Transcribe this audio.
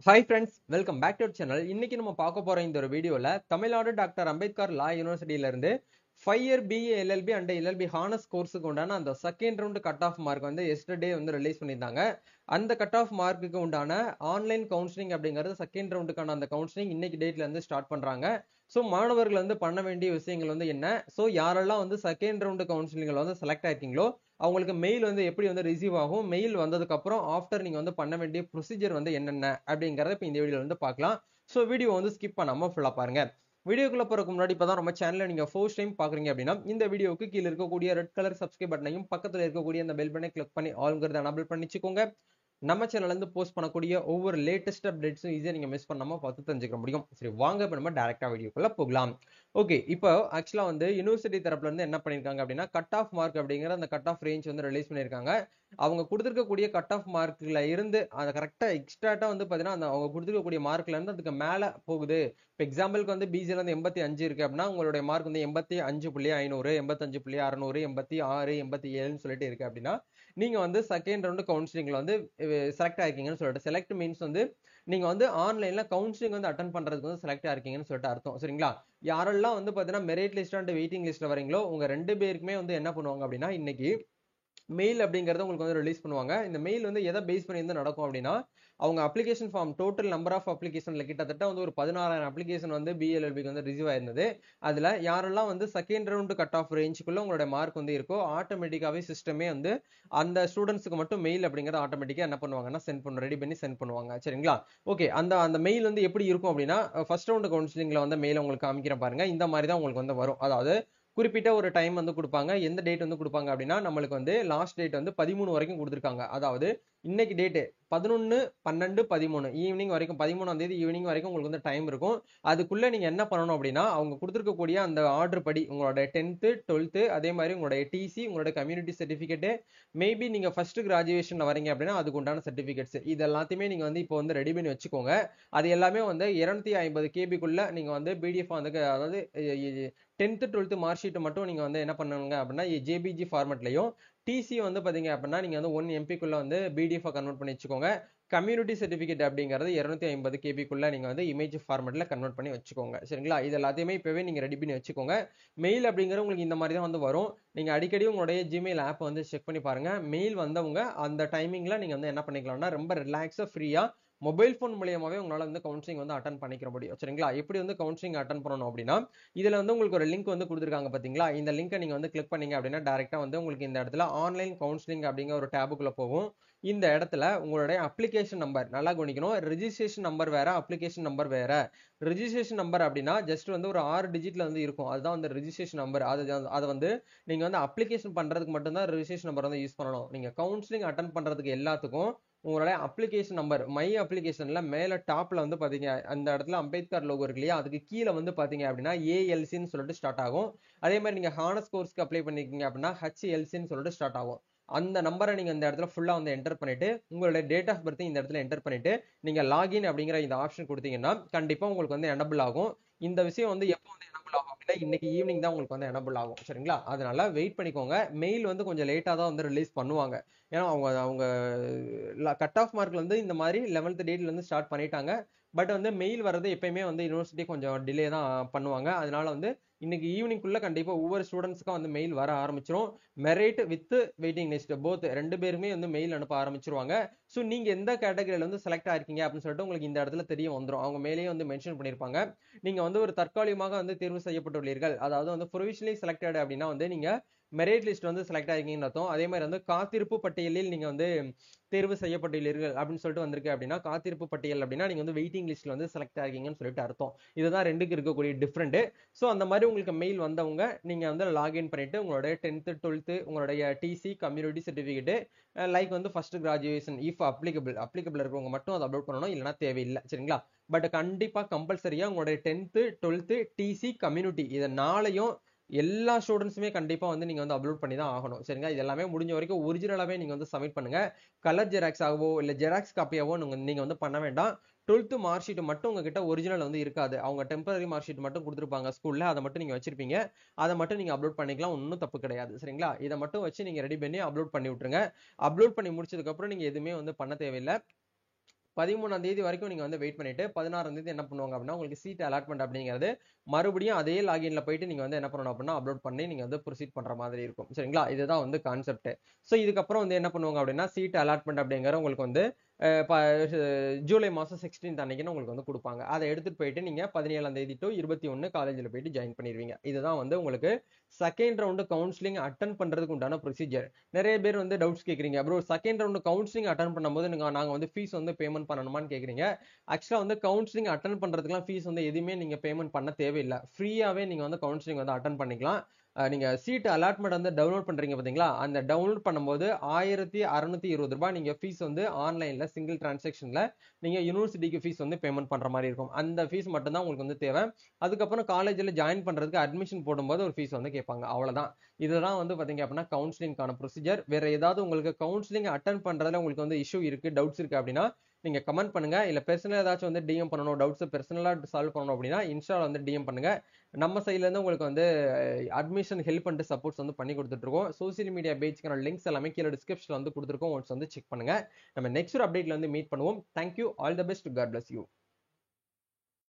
Hi friends, welcome back to our channel. இன்னைக்கு நம்ம பார்க்க போற இந்த ஒரு வீடியோல தமிழ்நாடு டாக்டர் அம்பேத்கர் லா யூனிவர்சிட்டியில இருந்து 5 year BA LLB and LLB honours கோர்ஸுக்கு உண்டான அந்த second round cut off mark வந்து எஸ்டர்டே வந்து ரிலீஸ் பண்ணியிருந்தாங்க. அந்த கட் ஆஃப் மார்க்குக்கு உண்டான ஆன்லைன் கவுன்சிலிங் அப்படிங்கிறது செகண்ட் ரவுண்டுக்கான அந்த கவுன்சிலிங் இன்னைக்கு டேட்ல இருந்து ஸ்டார்ட் பண்றாங்க. ஸோ மாணவர்கள் வந்து பண்ண வேண்டிய விஷயங்கள் வந்து என்ன, ஸோ யாரெல்லாம் வந்து செகண்ட் ரவுண்டு கவுன்சிலிங்ல வந்து செலக்ட் ஆயிருக்கீங்களோ அவங்களுக்கு மெயில் வந்து எப்படி வந்து ரிசீவ் ஆகும், மெயில் வந்ததுக்கு அப்புறம் ஆஃப்டர் நீங்க வந்து பண்ண வேண்டிய ப்ரொசீஜர் வந்து என்னென்ன அப்படிங்கறத இப்போ இந்த வீடியோல வந்து பார்க்கலாம். ஸோ வீடியோ வந்து ஸ்கிப் பண்ணாம ஃபுல்லா பாருங்க. வீடியோக்குள்ள போறதுக்கு முன்னாடி இப்பதான் நம்ம சேனலை நீங்க ஃபர்ஸ்ட் டைம் பாக்குறீங்க அப்படின்னா இந்த வீடியோக்கு கீழே இருக்கக்கூடிய ரெட் கலர் சப்ஸ்கிரைப் பட்டனையும் பக்கத்துல இருக்கக்கூடிய அந்த பெல் பட்டனை கிளிக் பண்ணி ஆல்ங்கிறத எனபிள் பண்ணிச்சுக்கோங்க. நம்ம சேனல்ல இருந்து போஸ்ட் பண்ணக்கூடிய ஒவ்வொரு லேட்டஸ்ட் அப்டேட்ஸும் ஈஸியா நீங்க மிஸ் பண்ணாம பார்த்து தெரிஞ்சுக்க முடியும். சரி வாங்க இப்ப நம்ம டைரக்டா வீடியோக்குள்ள போகலாம். ஓகே, இப்போ ஆக்சுவலா வந்து யூனிவர்சிட்டி தரப்புல இருந்து என்ன பண்ணிருக்காங்க அப்படின்னா கட் ஆஃப் மார்க் அப்படிங்கிற அந்த கட் ஆஃப் ரேஞ்ச் வந்து ரிலீஸ் பண்ணிருக்காங்க. அவங்க கொடுத்திருக்கக்கூடிய கட் ஆஃப் மார்க்ல இருந்து அதை கரெக்டா எக்ஸ்ட்ராட்டா வந்து பாத்தீங்கன்னா அந்த அவங்க கொடுத்திருக்கக்கூடிய மார்க்ல இருந்து அதுக்கு மேல போகுது. இப்போ எக்ஸாம்பிளுக்கு வந்து பிஜில இருந்து 85 இருக்கு அப்படின்னா உங்களுடைய மார்க் வந்து 85.500, 85.600, 86, 87 சொல்லிட்டு இருக்கு அப்படின்னா நீங்க வந்து செகண்ட் ரவுண்ட் கவுன்சிலிங்ல வந்து செலக்ட் ஆயிருக்கீங்கன்னு சொல்லிட்டு, செலக்ட் மீன்ஸ் வந்து நீங்க வந்து ஆன்லைன்ல கவுன்சிலிங் வந்து அட்டன் பண்றதுக்கு வந்து செலக்ட் ஆயிருக்கீங்கன்னு சொல்லிட்டு அர்த்தம். சரிங்களா? யாரெல்லாம் வந்து பாத்தீங்கன்னா மெரிட் லிஸ்ட் அண்ட் வெயிட்டிங் லிஸ்ட்ல வரீங்களோ உங்க ரெண்டு பேருக்குமே வந்து என்ன பண்ணுவாங்க அப்படின்னா இன்னைக்கு மெயில் அப்படிங்கறத உங்களுக்கு வந்து ரிலீஸ் பண்ணுவாங்க. இந்த மெயில் வந்து எதை பேஸ் பண்ணி வந்து நடக்கும் அப்படின்னா அவங்க application form total number of அப்ளிகேஷன்ல கிட்டத்தட்ட வந்து ஒரு 16,000 அப்ளிகேஷன் வந்து BLLBக்கு வந்து ரிசீவ் ஆயிருந்தது. அதுல யாரெல்லாம் வந்து செகண்ட் ரவுண்ட் கட் ஆஃப் ரேஞ்சுக்குள்ள உங்களோட மார்க் வந்து இருக்கோ ஆட்டோமேட்டிக்காவே சிஸ்டமே வந்து அந்த ஸ்டூடெண்ட்ஸ்க்கு மட்டும் மெயில் அப்படிங்கறது ஆட்டோமேட்டிக்கா என்ன பண்ணுவாங்கன்னா சென்ட் பண்ண ரெடி பண்ணி சென்ட் பண்ணுவாங்க. சரிங்களா? ஓகே, அந்த அந்த மெயில் வந்து எப்படி இருக்கும் அப்படின்னா ஃபர்ஸ்ட் ரவுண்ட் கவுன்சிலிங்ல வந்து மெயில் உங்களுக்கு காமிக்கிறேன் பாருங்க. இந்த மாதிரி தான் உங்களுக்கு வந்து வரும். அதாவது குறிப்பிட்ட ஒரு டைம் வந்து கொடுப்பாங்க. எந்த டேட் வந்து கொடுப்பாங்க அப்படின்னா நம்மளுக்கு வந்து லாஸ்ட் டேட் வந்து 13 வரைக்கும் கொடுத்துருக்காங்க. அதாவது இன்னைக்கு டேட்டு 11, 12, 13 ஈவினிங் வரைக்கும் 13ஆம் தேதி ஈவினிங் வரைக்கும் உங்களுக்கு வந்து டைம் இருக்கும். அதுக்குள்ள நீங்க என்ன பண்ணணும் அப்படின்னா அவங்க கொடுத்துருக்கக்கூடிய அந்த ஆர்டர் படி உங்களோட 10th 12th அதே மாதிரி உங்களுடைய டிசி உங்களோட கம்யூனிட்டி சர்டிபிகேட் மேபி நீங்க ஃபர்ஸ்ட் கிராஜுவேஷன்ல வரீங்க அப்படின்னா அதுக்கு உண்டான சர்டிபிகேட்ஸ் இது எல்லாத்தையுமே நீங்க வந்து இப்போ வந்து ரெடி பண்ணி வச்சுக்கோங்க. அது எல்லாமே வந்து 250 கேபிக்குள்ள நீங்க வந்து பிடிஎஃப் வந்து அதாவது 10th 12th மார்க் ஷீட் மட்டும் நீங்க வந்து என்ன பண்ணுங்க அப்படின்னா ஜேபிஜி ஃபார்மேட்லயும் டிசி வந்து பாத்தீங்க அப்படின்னா நீங்க வந்து 1 எம்பிக்குள்ள வந்து பிடிஎஃப் கன்வெர்ட் பண்ணி வச்சுக்கோங்க. கம்யூனிட்டி சர்டிபிகேட் அப்படிங்கிறது 250 கேபிக்குள்ள நீங்க வந்து இமேஜ் ஃபார்மேட்ல கன்வெர்ட் பண்ணி வச்சுக்கோங்க. சரிங்களா? இது எல்லாத்தையுமே இப்பவே நீங்க ரெடி பண்ணி வச்சுக்கோங்க. மெயில் அப்படிங்கிறது உங்களுக்கு இந்த மாதிரி தான் வந்து வரும். நீங்க அடிக்கடி உங்களுடைய ஜிமெயில் ஆப் வந்து செக் பண்ணி பாருங்க. மெயில் வந்தவங்க அந்த டைமிங்ல நீங்க வந்து என்ன பண்ணிக்கலாம்னா ரொம்ப ரிலாக்ஸா ஃப்ரீயா மொபைல் போன் மூலியமாவே உங்களால வந்து கவுன்சிலிங் வந்து அட்டன் பண்ணிக்கிற முடியும். சரிங்களா? எப்படி வந்து கவுன்சிலிங் அட்டன் பண்ணணும் அப்படின்னா இதுல வந்து உங்களுக்கு ஒரு லிங்க் வந்து கொடுத்துருக்காங்க பாத்தீங்களா? இந்த லிங்கை நீங்க வந்து கிளிக் பண்ணீங்க அப்படின்னா டைரக்டா வந்து உங்களுக்கு இந்த இடத்துல ஆன்லைன் கவுன்சிலிங் அப்படிங்கிற ஒரு டேபுக்குள்ள போகும். இந்த இடத்துல உங்களுடைய அப்ளிகேஷன் நம்பர் நல்லா கவனிக்கணும். ரெஜிஸ்ட்ரேஷன் நம்பர் வேற, அப்ளிகேஷன் நம்பர் வேற. ரெஜிஸ்ட்ரேஷன் நம்பர் அப்படின்னா ஜஸ்ட் வந்து ஒரு 6 டிஜிட்ல வந்து இருக்கும். அதுதான் வந்து ரெஜிஸ்ட்ரேஷன் நம்பர். அது வந்து நீங்க வந்து அப்ளிகேஷன் பண்றதுக்கு மட்டும்தான் ரெஜிஸ்ட்ரேஷன் நம்பர் வந்து யூஸ் பண்ணணும். நீங்க கவுன்சிலிங் அட்டன் பண்றதுக்கு எல்லாத்துக்கும் உங்களுடைய அப்ளிகேஷன் நம்பர் மை அப்ளிகேஷன்ல மேல டாப்ல வந்து பாத்தீங்க அந்த இடத்துல அம்பேத்கர் லோகோ இருக்கு இல்லையா, அதுக்கு கீழே வந்து பாத்தீங்க அப்படின்னா ஏஎல்சின்னு சொல்லிட்டு ஸ்டார்ட் ஆகும். அதே மாதிரி நீங்க ஹானர்ஸ் கோர்ஸ்க்கு அப்ளை பண்ணிருக்கீங்க அப்படின்னா ஹெச்எல்சின்னு சொல்லிட்டு ஸ்டார்ட் ஆகும். அந்த நம்பரை நீங்க இந்த இடத்துல ஃபுல்லா வந்து என்டர் பண்ணிட்டு உங்களுடைய டேட் ஆஃப் பர்த் இந்த இடத்துல என்டர் பண்ணிட்டு நீங்க லாகின் அப்படிங்கிற இந்த ஆப்ஷன் கொடுத்தீங்கன்னா கண்டிப்பா உங்களுக்கு வந்து எனபிள் ஆகும். இந்த விஷயம் வந்து எப்போ வந்து எனபிள் ஆகும் அப்படின்னா இன்னைக்கு ஈவினிங் தான் உங்களுக்கு வந்து எனபிள் ஆகும். சரிங்களா? அதனால வெயிட் பண்ணிக்கோங்க. மெயில் வந்து கொஞ்சம் லேட்டா தான் வந்து ரிலீஸ் பண்ணுவாங்க. ஏன்னா அவங்க அவங்க கட் ஆஃப் மார்க்ல வந்து இந்த மாதிரி 11th டேட்ல இருந்து ஸ்டார்ட் பண்ணிட்டாங்க. பட் வந்து மெயில் வர்றது எப்பயுமே வந்து யூனிவர்சிட்டி கொஞ்சம் டிலே தான் பண்ணுவாங்க. அதனால வந்து இன்னைக்கு ஈவினிங்குள்ள கண்டிப்பா ஒவ்வொரு ஸ்டூடெண்ட்ஸ்க்கும் வந்து மெயில் வர ஆரம்பிச்சிரும். Merit with waiting list both ரெண்டு பேருமே வந்து மெயில் அனுப்ப ஆரம்பிச்சிருவாங்க. ஸோ நீங்க எந்த கேட்டகரியில வந்து செலக்ட் ஆயிருக்கீங்க அப்படின்னு சொல்லிட்டு உங்களுக்கு இந்த இடத்துல தெரிய வந்துடும். அவங்க மேலேயே வந்து மென்ஷன் பண்ணிருப்பாங்க. நீங்க வந்து ஒரு தற்காலிகமாக வந்து தேர்வு செய்யப்பட்டுள்ளீர்கள், அதாவது வந்து ப்ரொவிஷனலி செலக்டட் அப்படின்னா வந்து நீங்க மெரிட் லிஸ்ட் வந்து செலக்ட் ஆகிருக்கீங்கன்னு அர்த்தம். அதே மாதிரி வந்து காத்திருப்பு பட்டியலில் நீங்க வந்து தேர்வு செய்யப்பட்டுள்ளீர்கள் அப்படின்னு சொல்லிட்டு வந்திருக்கு அப்படின்னா காத்திருப்பு பட்டியல் அப்படின்னா நீங்க வந்து வெயிட்டிங் லிஸ்ட்ல வந்து செலக்ட் ஆகிருக்கீங்கன்னு சொல்லிட்டு அர்த்தம். இதுதான் ரெண்டுக்கு இருக்கக்கூடிய டிஃபரெண்ட். ஸோ அந்த மாதிரி உங்களுக்கு மெயில் வந்தவங்க நீங்க வந்து லாகின் பண்ணிட்டு உங்களுடைய 10th 12th உங்களுடைய டிசி கம்யூனிட்டி சர்டிபிகேட் லைக் வந்து ஃபர்ஸ்ட் கிராஜுவேஷன் இஃப் அப்ளிகபிள் இருக்கவங்க மட்டும் அதை அப்லோட் பண்ணணும், இல்லைன்னா தேவையில்லை. சரிங்களா? பட் கண்டிப்பா கம்பல்சரியா உங்களுடைய 10th 12th டிசி கம்யூனிட்டி இதை நாளையும் எல்லா ஸ்டூடெண்ட்ஸுமே கண்டிப்பா வந்து நீங்க வந்து அப்லோட் பண்ணி தான் ஆகணும். சரிங்களா? இது எல்லாமே முடிஞ்ச வரைக்கும் ஒரிஜினலாவே நீங்க வந்து சப்மிட் பண்ணுங்க. கலர் ஜெராக்ஸ் ஆகவோ இல்ல ஜெராக்ஸ் காப்பியாவோ நீங்க வந்து பண்ண வேண்டாம். 12th மார்க் ஷீட் மட்டும் உங்ககிட்ட ஒரிஜினல் வந்து இருக்காது. அவங்க டெம்பரரி மார்க் ஷீட் மட்டும் கொடுத்துருப்பாங்க ஸ்கூல்ல, அதை மட்டும் நீங்க வச்சிருப்பீங்க. அதை மட்டும் நீங்க அப்லோட் பண்ணிக்கலாம், ஒன்றும் தப்பு கிடையாது. சரிங்களா? இதை மட்டும் வச்சு நீங்க ரெடி பண்ணி அப்லோட் பண்ணி விட்டுருங்க. அப்லோட் பண்ணி முடிச்சதுக்கு அப்புறம் நீங்க எதுவுமே வந்து பண்ண தேவையில்லை. 13ஆம் தேதி வரைக்கும் நீங்க வந்து வெயிட் பண்ணிட்டு 16ஆம் தேதி என்ன பண்ணுவாங்க அப்படின்னா உங்களுக்கு சீட் அலாட்மெண்ட் அப்படிங்கிறது மறுபடியும் அதே லாகின்ல போயிட்டு நீங்க வந்து என்ன பண்ணணும் அப்படின்னா அப்லோட் பண்ணி நீங்க வந்து ப்ரொசீட் பண்ற மாதிரி இருக்கும். சரிங்களா? இதுதான் வந்து கான்செப்ட். ஸோ இதுக்கப்புறம் வந்து என்ன பண்ணுவாங்க அப்படின்னா சீட் அலாட்மெண்ட் அப்படிங்கிற உங்களுக்கு வந்து ஜூலை மாசம் 16th அன்னைக்குன்னு உங்களுக்கு வந்து கொடுப்பாங்க. அதை எடுத்துட்டு போயிட்டு நீங்க 17ஆம் தேதி டு 21 காலேஜில் போயிட்டு ஜாயின் பண்ணிடுவீங்க. இதுதான் வந்து உங்களுக்கு செகண்ட் ரவுண்டு கவுன்சிலிங் அட்டன் பண்றதுக்கு உண்டான ப்ரொசீஜர். நிறைய பேர் வந்து டவுட்ஸ் கேட்குறீங்க. Bro second round counselling attend பண்ணும்போது நாங்க வந்து ஃபீஸ் வந்து பேமெண்ட் பண்ணணுமான்னு கேட்குறீங்க. ஆக்சுவலா வந்து கவுன்சிலிங் அட்டன் பண்றதுக்குலாம் ஃபீஸ் வந்து எதுவுமே நீங்க பேமெண்ட் பண்ண தேவையில்லை. ஃப்ரீயாவே நீங்க வந்து கவுன்சிலிங் வந்து அட்டன் பண்ணிக்கலாம். நீங்க சீட் அலாட்மெண்ட் வந்து டவுன்லோட் பண்றீங்க பாத்தீங்களா, அந்த டவுன்லோட் பண்ணும்போது 1620 ரூபாய் நீங்க ஃபீஸ் வந்து ஆன்லைன்ல சிங்கிள் டிரான்சாக்ஷன்ல நீங்க யூனிவர்சிட்டிக்கு ஃபீஸ் வந்து பேமெண்ட் பண்ற மாதிரி இருக்கும். அந்த ஃபீஸ் மட்டும் தான் உங்களுக்கு வந்து தேவை. அதுக்கப்புறம் காலேஜ்ல ஜாயின் பண்றதுக்கு அட்மிஷன் போடும்போது ஒரு ஃபீஸ் வந்து கேட்பாங்க. அவ்வளவுதான். இதுதான் வந்து பாத்தீங்க அப்படின்னா கவுன்சிலிங்கான ப்ரொசீஜர். வேற ஏதாவது உங்களுக்கு கவுன்சிலிங் அட்டன் பண்றதுல உங்களுக்கு வந்து இஷ்யூ இருக்கு, டவுட்ஸ் இருக்கு அப்படின்னா நீங்க கமெண்ட் பண்ணுங்க. இல்ல பெர்சனலா ஏதாச்சும் வந்து டிஎம் பண்ணணும், டவுட்ஸ் பெர்சனலா சால்வ் பண்ணணும் அப்படின்னா இன்ஸ்டால வந்து டிஎம் பண்ணுங்க. நம்ம சைட்ல இருந்து உங்களுக்கு வந்து அட்மிஷன் ஹெல்ப் அண்ட் சப்போர்ட்ஸ் வந்து பண்ணி கொடுத்துட்டு இருக்கோம். சோசியல் மீடியா பேஜ்க்கான லிங்க்ஸ் எல்லாமே கீழே டிஸ்கிரிப்ஷன்ல வந்து கொடுத்துருக்கோம். ஒன்ஸ் வந்து செக் பண்ணுங்க. நம்ம நெக்ஸ்ட் ஒரு அப்டேட்ல வந்து மீட் பண்ணுவோம். Thank you. All the best. God bless you.